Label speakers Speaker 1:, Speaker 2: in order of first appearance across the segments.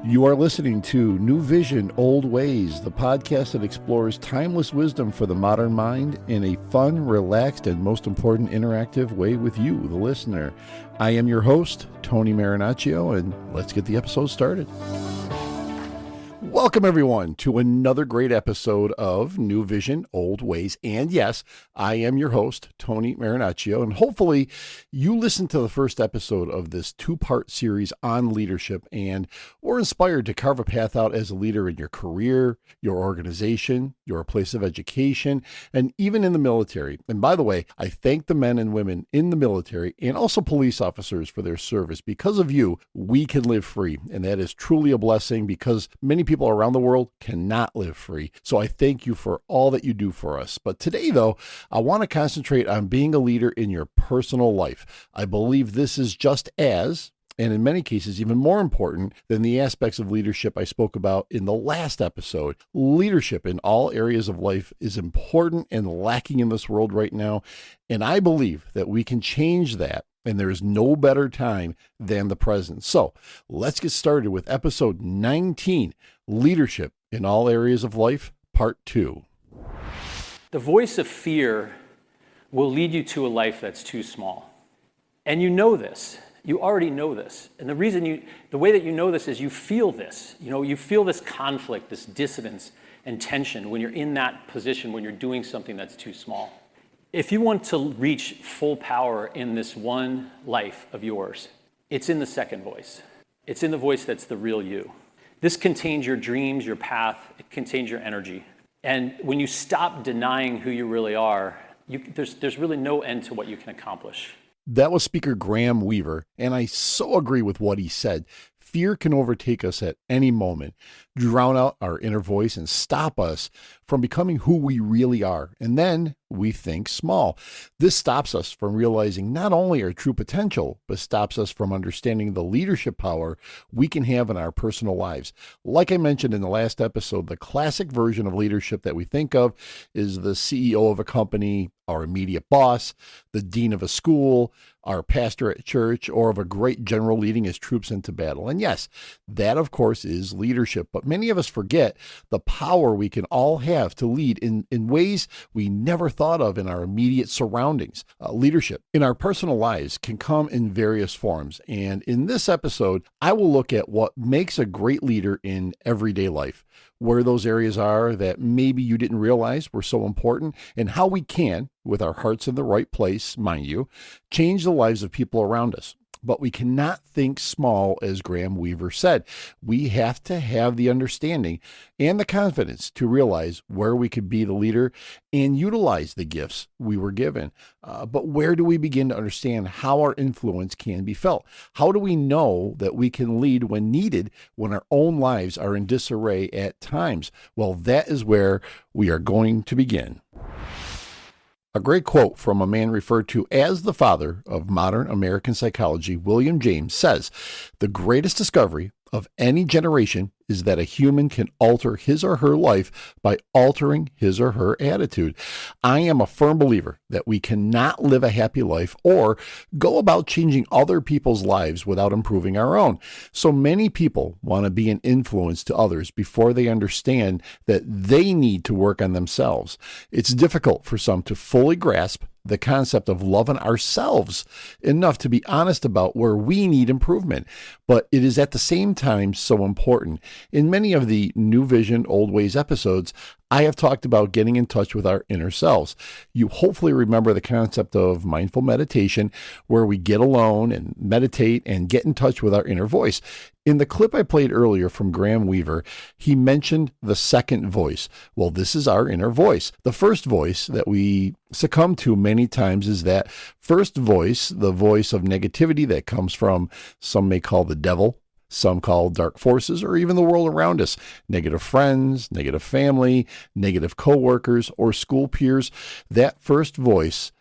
Speaker 1: You are listening to NewVision, OldWays, the podcast that explores timeless wisdom for the modern mind in a fun, relaxed, and most important, interactive way with you, the listener. I am your host, Tony Marinaccio, and let's get the episode started. Welcome, everyone, to another great episode of NewVision, OldWays. And yes, I am your host, Tony Marinaccio, and hopefully you listened to the first episode of this two-part series on leadership and were inspired to carve a path out as a leader in your career, your organization, your place of education, and even in the military. And by the way, I thank the men and women in the military and also police officers for their service. Because of you, we can live free, and that is truly a blessing because many people around the world cannot live free. So I thank you for all that you do for us. But today, though, I want to concentrate on being a leader in your personal life. I believe this is just as, and in many cases, even more important than the aspects of leadership I spoke about in the last episode. Leadership in all areas of life is important and lacking in this world right now. And I believe that we can change that. And there is no better time than the present. So let's get started with episode 19, Leadership in All Areas of Life, Part 2.
Speaker 2: The voice of fear will lead you to a life that's too small. And you know this. You already know this. And the way that you know this is you feel this. You feel this conflict, this dissonance and tension when you're in that position, when you're doing something that's too small. If you want to reach full power in this one life of yours, it's in the second voice. It's in the voice that's the real you. This contains your dreams, your path. It contains your energy. And when you stop denying who you really are, there's really no end to what you can accomplish.
Speaker 1: That was Speaker Graham Weaver, and I so agree with what he said. Fear can overtake us at any moment, drown out our inner voice, and stop us from becoming who we really are. And then we think small. This stops us from realizing not only our true potential, but stops us from understanding the leadership power we can have in our personal lives. Like I mentioned in the last episode, the classic version of leadership that we think of is the CEO of a company, our immediate boss, the dean of a school, our pastor at church, or of a great general leading his troops into battle. And yes, that of course is leadership, but many of us forget the power we can all have to lead in ways we never thought of in our immediate surroundings. Leadership in our personal lives can come in various forms. And in this episode, I will look at what makes a great leader in everyday life, where those areas are that maybe you didn't realize were so important, and how we can, with our hearts in the right place, mind you, change the lives of people around us. But we cannot think small, as Graham Weaver said. We have to have the understanding and the confidence to realize where we could be the leader and utilize the gifts we were given. But where do we begin to understand how our influence can be felt? How do we know that we can lead when needed, when our own lives are in disarray at times? Well, that is where we are going to begin. A great quote from a man referred to as the father of modern American psychology, William James, says, "The greatest discovery of any generation is that a human can alter his or her life by altering his or her attitude." I am a firm believer that we cannot live a happy life or go about changing other people's lives without improving our own. So many people want to be an influence to others before they understand that they need to work on themselves. It's difficult for some to fully grasp the concept of loving ourselves enough to be honest about where we need improvement. But it is at the same time so important. In many of the NewVision, OldWays episodes, I have talked about getting in touch with our inner selves. You hopefully remember the concept of mindful meditation, where we get alone and meditate and get in touch with our inner voice. In the clip I played earlier from Graham Weaver, he mentioned the second voice. Well, this is our inner voice. The first voice that we succumb to many times is that first voice, the voice of negativity that comes from, some may call the devil, some call dark forces, or even the world around us. Negative friends, negative family, negative coworkers, or school peers. That first voice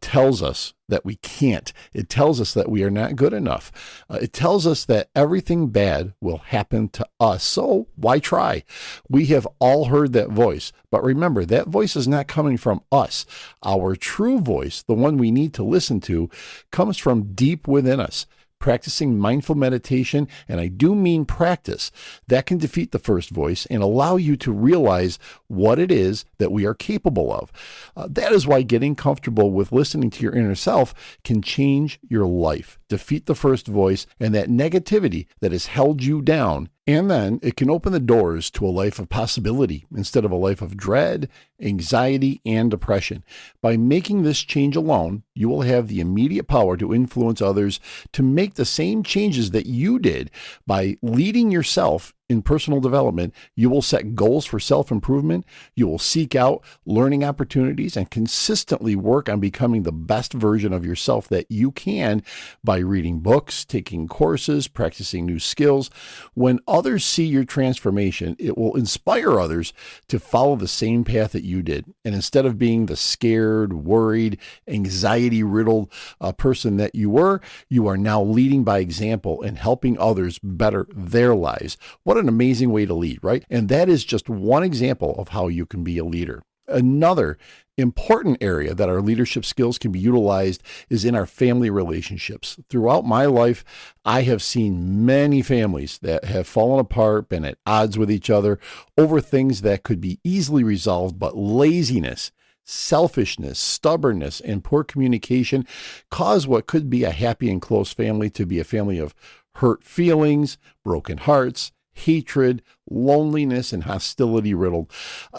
Speaker 1: tells us that we can't. It tells us that we are not good enough. It tells us that everything bad will happen to us. So why try? We have all heard that voice. But remember, that voice is not coming from us. Our true voice, the one we need to listen to, comes from deep within us. practicing mindful meditation, and I do mean practice, that can defeat the first voice and allow you to realize what it is that we are capable of. That is why getting comfortable with listening to your inner self can change your life, defeat the first voice and that negativity that has held you down. And then it can open the doors to a life of possibility instead of a life of dread, anxiety, and depression. By making this change alone, you will have the immediate power to influence others to make the same changes that you did. By leading yourself in personal development, you will set goals for self-improvement, you will seek out learning opportunities, and consistently work on becoming the best version of yourself that you can by reading books, taking courses, practicing new skills. When others see your transformation, it will inspire others to follow the same path that you did. And instead of being the scared, worried, anxiety-riddled person that you were, you are now leading by example and helping others better their lives. What an amazing way to lead, right? And that is just one example of how you can be a leader. Another important area that our leadership skills can be utilized is in our family relationships. Throughout my life, I have seen many families that have fallen apart, been at odds with each other over things that could be easily resolved, but laziness, selfishness, stubbornness, and poor communication cause what could be a happy and close family to be a family of hurt feelings, broken hearts, hatred, loneliness, and hostility riddled.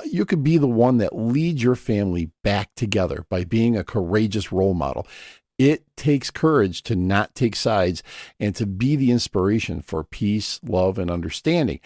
Speaker 1: You could be the one that leads your family back together by being a courageous role model. It takes courage to not take sides and to be the inspiration for peace, love, and understanding.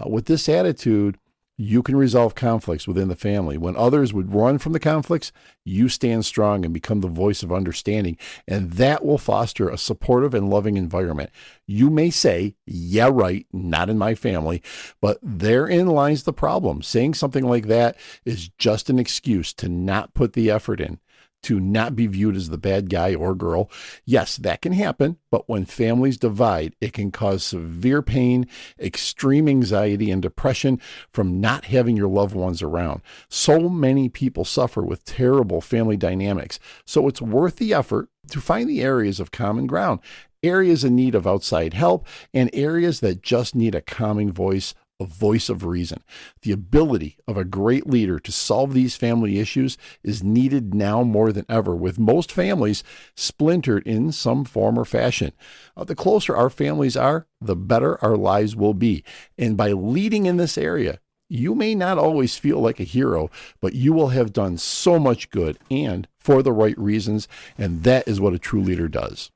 Speaker 1: With this attitude, you can resolve conflicts within the family. When others would run from the conflicts, you stand strong and become the voice of understanding, and that will foster a supportive and loving environment. You may say, yeah, right, not in my family, but therein lies the problem. Saying something like that is just an excuse to not put the effort in, to not be viewed as the bad guy or girl. Yes, that can happen, but when families divide, it can cause severe pain, extreme anxiety, and depression from not having your loved ones around. So many people suffer with terrible family dynamics, so it's worth the effort to find the areas of common ground, areas in need of outside help, and areas that just need a calming voice, a voice of reason. The ability of a great leader to solve these family issues is needed now more than ever, with most families splintered in some form or fashion. The closer our families are, the better our lives will be. And by leading in this area, you may not always feel like a hero, but you will have done so much good and for the right reasons, and that is what a true leader does.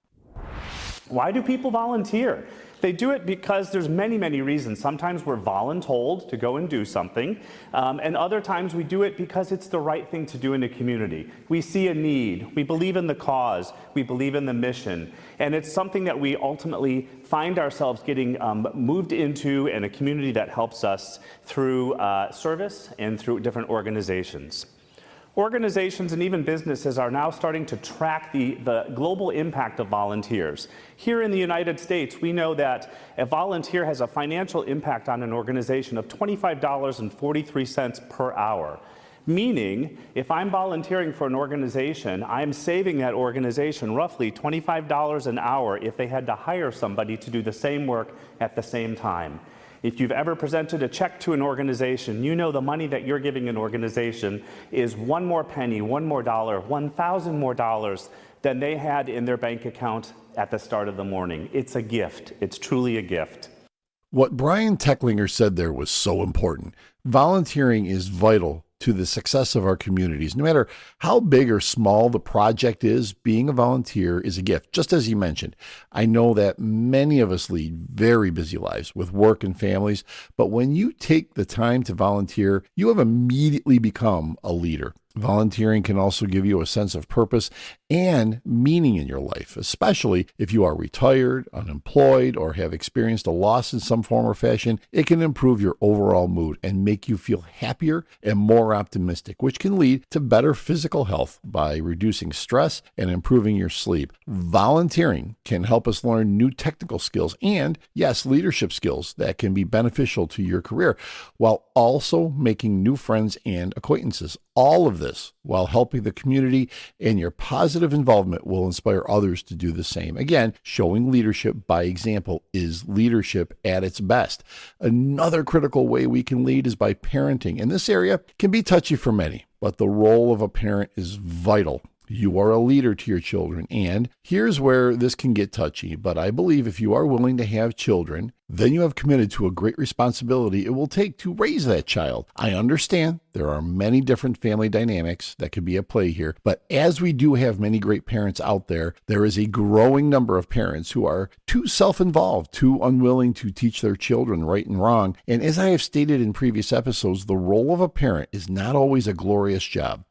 Speaker 3: Why do people volunteer? They do it because there's many reasons. Sometimes we're voluntold to go and do something, and other times we do it because it's the right thing to do in the community. We see a need, we believe in the cause, we believe in the mission, and it's something that we ultimately find ourselves getting moved into in a community that helps us through service and through different organizations. Organizations and even businesses are now starting to track the global impact of volunteers. Here in the United States, we know that a volunteer has a financial impact on an organization of $25.43 per hour. Meaning, if I'm volunteering for an organization, I'm saving that organization roughly $25 an hour if they had to hire somebody to do the same work at the same time. If you've ever presented a check to an organization, you know the money that you're giving an organization is one more penny, one more dollar, 1,000 more dollars than they had in their bank account at the start of the morning. It's a gift. It's truly a gift.
Speaker 1: What Brian Techlinger said there was so important. Volunteering is vital to the success of our communities. No matter how big or small the project is, being a volunteer is a gift. Just as he mentioned, I know that many of us lead very busy lives with work and families, but when you take the time to volunteer, you have immediately become a leader. Volunteering can also give you a sense of purpose and meaning in your life, especially if you are retired, unemployed, or have experienced a loss in some form or fashion. It can improve your overall mood and make you feel happier and more optimistic, which can lead to better physical health by reducing stress and improving your sleep. Volunteering can help us learn new technical skills and, yes, leadership skills that can be beneficial to your career, while also making new friends and acquaintances. All of this while helping the community, and your positive involvement will inspire others to do the same. Again, showing leadership by example is leadership at its best. Another critical way we can lead is by parenting, and this area can be touchy for many, but the role of a parent is vital. You are a leader to your children, and here's where this can get touchy, but I believe if you are willing to have children, then you have committed to a great responsibility it will take to raise that child. I understand there are many different family dynamics that could be at play here, but as we do have many great parents out there, there is a growing number of parents who are too self-involved, too unwilling to teach their children right and wrong, and as I have stated in previous episodes, the role of a parent is not always a glorious job.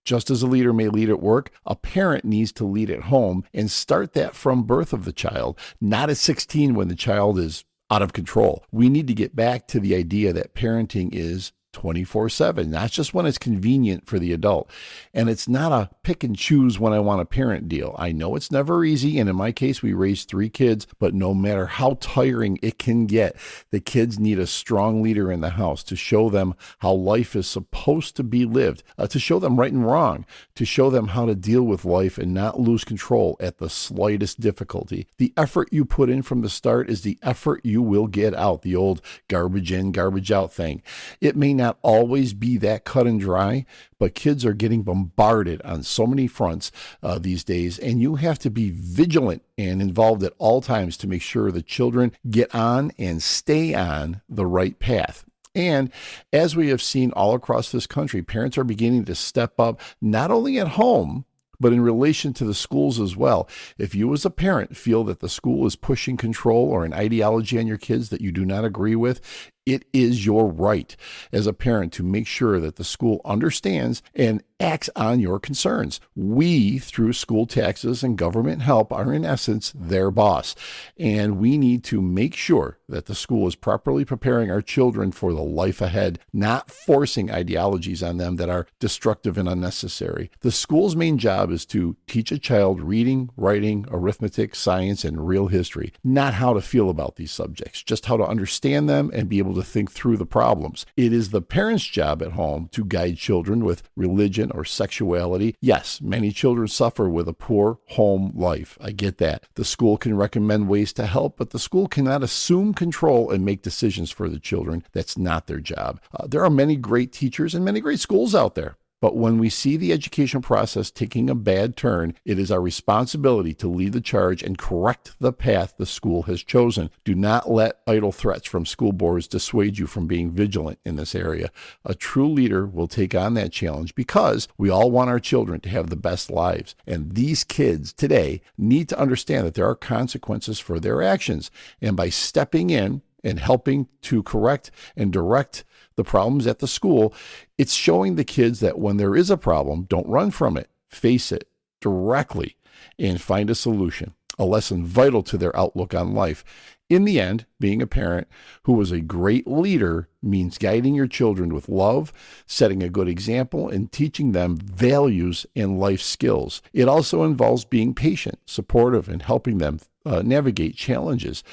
Speaker 1: Just as a leader may lead at work, a parent needs to lead at home and start that from birth of the child, not at 16 when the child is out of control. We need to get back to the idea that parenting is 24/7, not just when it's convenient for the adult. And it's not a pick and choose when I want a parent deal. I know it's never easy, and in my case, we raised 3 kids, but no matter how tiring it can get, the kids need a strong leader in the house to show them how life is supposed to be lived, to show them right and wrong, to show them how to deal with life and not lose control at the slightest difficulty. The effort you put in from the start is the effort you will get out, the old garbage in, garbage out thing. It may not always be that cut and dry, but kids are getting bombarded on so many fronts these days, and you have to be vigilant and involved at all times to make sure the children get on and stay on the right path. And as we have seen all across this country, parents are beginning to step up, not only at home, but in relation to the schools as well. If you as a parent feel that the school is pushing control or an ideology on your kids that you do not agree with, it is your right as a parent to make sure that the school understands and acts on your concerns. We, through school taxes and government help, are in essence their boss. And we need to make sure that the school is properly preparing our children for the life ahead, not forcing ideologies on them that are destructive and unnecessary. The school's main job is to teach a child reading, writing, arithmetic, science, and real history, not how to feel about these subjects, just how to understand them and be able to think through the problems. It is the parent's job at home to guide children with religion or sexuality. Yes, many children suffer with a poor home life. I get that. The school can recommend ways to help, but the school cannot assume control and make decisions for the children. That's not their job. There are many great teachers and many great schools out there. But when we see the education process taking a bad turn, it is our responsibility to lead the charge and correct the path the school has chosen. Do not let idle threats from school boards dissuade you from being vigilant in this area. A true leader will take on that challenge because we all want our children to have the best lives. And these kids today need to understand that there are consequences for their actions. And by stepping in and helping to correct and direct the problems at the school, it's showing the kids that when there is a problem, don't run from it. Face it directly and find a solution, a lesson vital to their outlook on life. In the end, being a parent who was a great leader means guiding your children with love, setting a good example, and teaching them values and life skills. It also involves being patient, supportive, and helping them navigate challenges.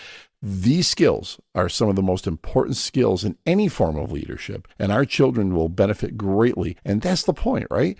Speaker 1: These skills are some of the most important skills in any form of leadership, and our children will benefit greatly. And that's the point, right?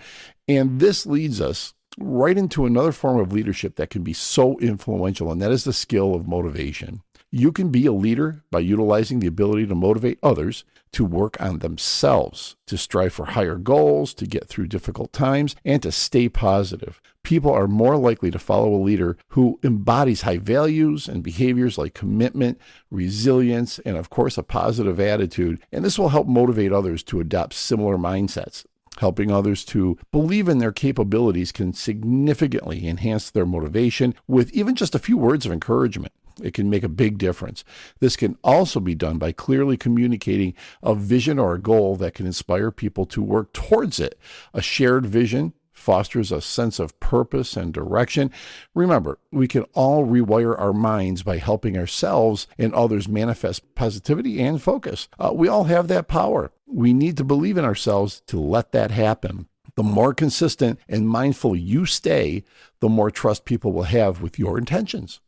Speaker 1: And this leads us right into another form of leadership that can be so influential, and that is the skill of motivation. You can be a leader by utilizing the ability to motivate others to work on themselves, to strive for higher goals, to get through difficult times, and to stay positive. People are more likely to follow a leader who embodies high values and behaviors like commitment, resilience, and of course, a positive attitude. And this will help motivate others to adopt similar mindsets. Helping others to believe in their capabilities can significantly enhance their motivation with even just a few words of encouragement. It can make a big difference. This can also be done by clearly communicating a vision or a goal that can inspire people to work towards it. A shared vision fosters a sense of purpose and direction. Remember, we can all rewire our minds by helping ourselves and others manifest positivity and focus. We all have that power. We need to believe in ourselves to let that happen. The more consistent and mindful you stay, the more trust people will have with your intentions.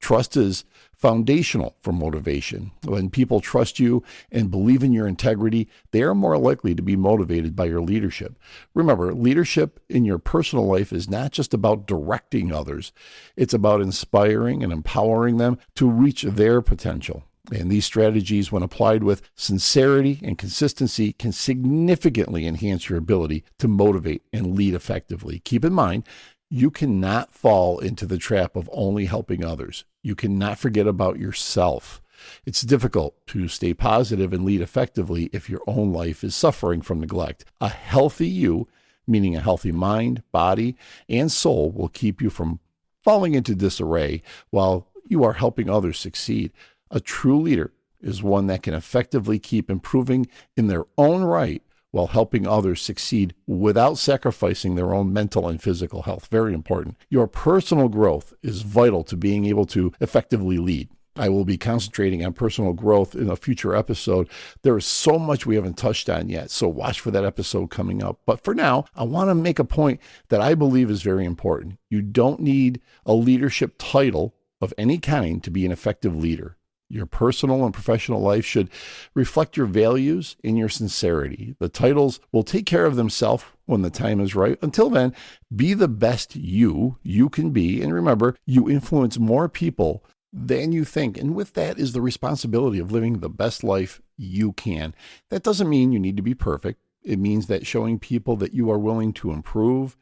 Speaker 1: Trust is foundational for motivation. When people trust you and believe in your integrity, they are more likely to be motivated by your leadership. Remember, leadership in your personal life is not just about directing others. It's about inspiring and empowering them to reach their potential. And these strategies, when applied with sincerity and consistency, can significantly enhance your ability to motivate and lead effectively. Keep in mind, you cannot fall into the trap of only helping others. You cannot forget about yourself. It's difficult to stay positive and lead effectively if your own life is suffering from neglect. A healthy you, meaning a healthy mind, body, and soul, will keep you from falling into disarray while you are helping others succeed. A true leader is one that can effectively keep improving in their own right while helping others succeed without sacrificing their own mental and physical health. Very important. Your personal growth is vital to being able to effectively lead. I will be concentrating on personal growth in a future episode. There is so much we haven't touched on yet, so watch for that episode coming up. But for now, I want to make a point that I believe is very important. You don't need a leadership title of any kind to be an effective leader. Your personal and professional life should reflect your values and your sincerity. The titles will take care of themselves when the time is right. Until then, be the best you can be. And remember, you influence more people than you think. And with that is the responsibility of living the best life you can. That doesn't mean you need to be perfect. It means that showing people that you are willing to improve,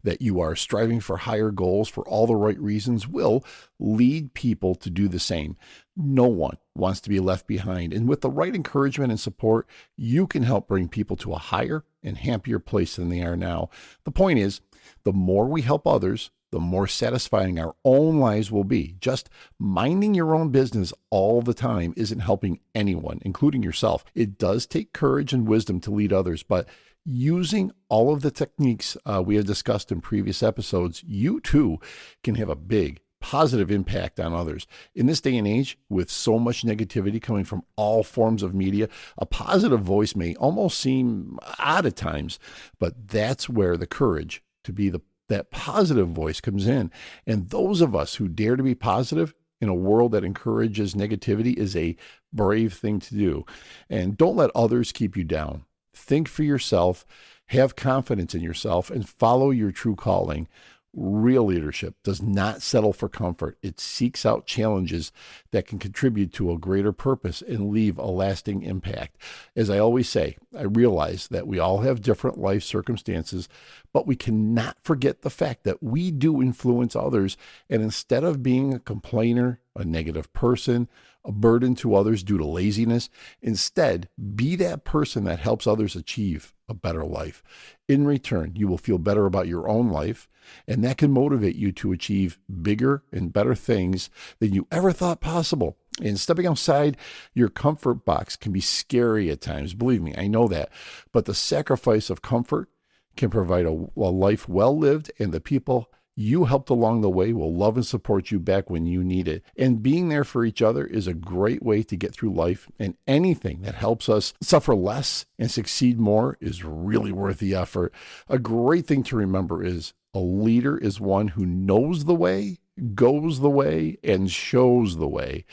Speaker 1: that you are striving for higher goals for all the right reasons, will lead people to do the same. No one wants to be left behind. And with the right encouragement and support, you can help bring people to a higher and happier place than they are now. The point is, the more we help others, the more satisfying our own lives will be. Just minding your own business all the time isn't helping anyone, including yourself. It does take courage and wisdom to lead others, but using all of the techniques we have discussed in previous episodes, you too can have a big positive impact on others. In this day and age, with so much negativity coming from all forms of media, a positive voice may almost seem odd at times, but that's where the courage to be that positive voice comes in. And those of us who dare to be positive in a world that encourages negativity is a brave thing to do. And don't let others keep you down. Think for yourself, have confidence in yourself, and follow your true calling. Real leadership does not settle for comfort. It seeks out challenges that can contribute to a greater purpose and leave a lasting impact. As I always say, I realize that we all have different life circumstances, but we cannot forget the fact that we do influence others. And instead of being a complainer, a negative person, a burden to others due to laziness, instead, be that person that helps others achieve a better life. In return, you will feel better about your own life, and that can motivate you to achieve bigger and better things than you ever thought possible. And stepping outside your comfort box can be scary at times. Believe me, I know that. But the sacrifice of comfort can provide a life well lived, and the people you helped along the way will love and support you back when you need it. And being there for each other is a great way to get through life. And anything that helps us suffer less and succeed more is really worth the effort. A great thing to remember is a leader is one who knows the way, goes the way, and shows the way.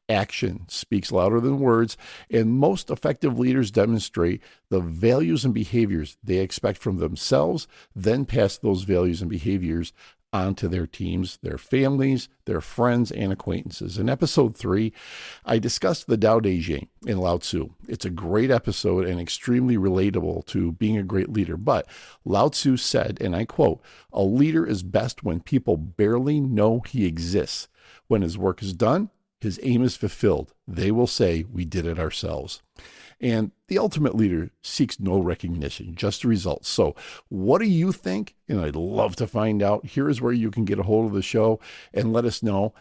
Speaker 1: Action speaks louder than words, and most effective leaders demonstrate the values and behaviors they expect from themselves, then pass those values and behaviors onto their teams, their families, their friends, and acquaintances. In episode 3, I discussed the Tao Te Ching in Lao Tzu. It's a great episode and extremely relatable to being a great leader. But Lao Tzu said, and I quote, "A leader is best when people barely know he exists. When his work is done, his aim is fulfilled. They will say, we did it ourselves." And the ultimate leader seeks no recognition, just results. So what do you think? And I'd love to find out. Here is where you can get a hold of the show and let us know.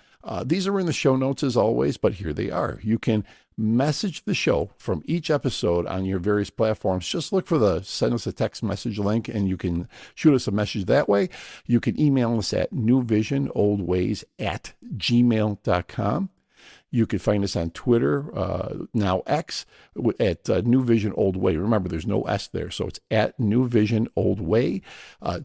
Speaker 1: These are in the show notes as always, but here they are. You can message the show from each episode on your various platforms. Just look for the send us a text message link and you can shoot us a message that way. You can email us at newvisionoldways@gmail.com. You can find us on Twitter, now X, at NewVision Old Way. Remember, there's no S there, so it's at NewVision Old Way.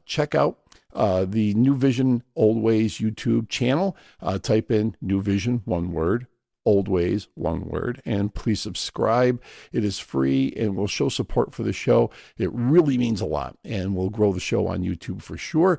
Speaker 1: Check out the NewVision Old Ways YouTube channel. Type in NewVision, one word, OldWays, one word, and please subscribe. It is free and will show support for the show. It really means a lot, and will grow the show on YouTube for sure.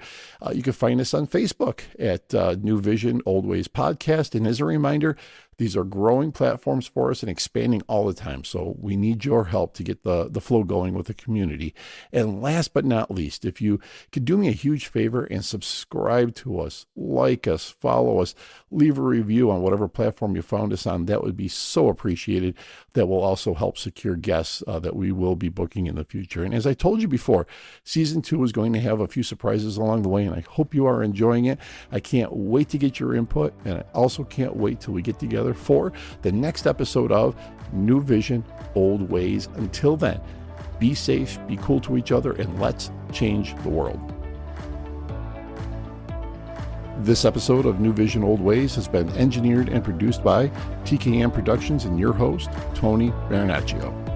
Speaker 1: You can find us on Facebook at NewVision OldWays Podcast. And as a reminder, these are growing platforms for us and expanding all the time. So we need your help to get the flow going with the community. And last but not least, if you could do me a huge favor and subscribe to us, like us, follow us, leave a review on whatever platform you found us on, that would be so appreciated. That will also help secure guests that we will be booking in the future. And as I told you before, season 2 is going to have a few surprises along the way, and I hope you are enjoying it. I can't wait to get your input, and I also can't wait till we get together for the next episode of New Vision, Old Ways. Until then, be safe, be cool to each other, and let's change the world. This episode of New Vision, Old Ways has been engineered and produced by TKM Productions and your host, Tony Marinaccio.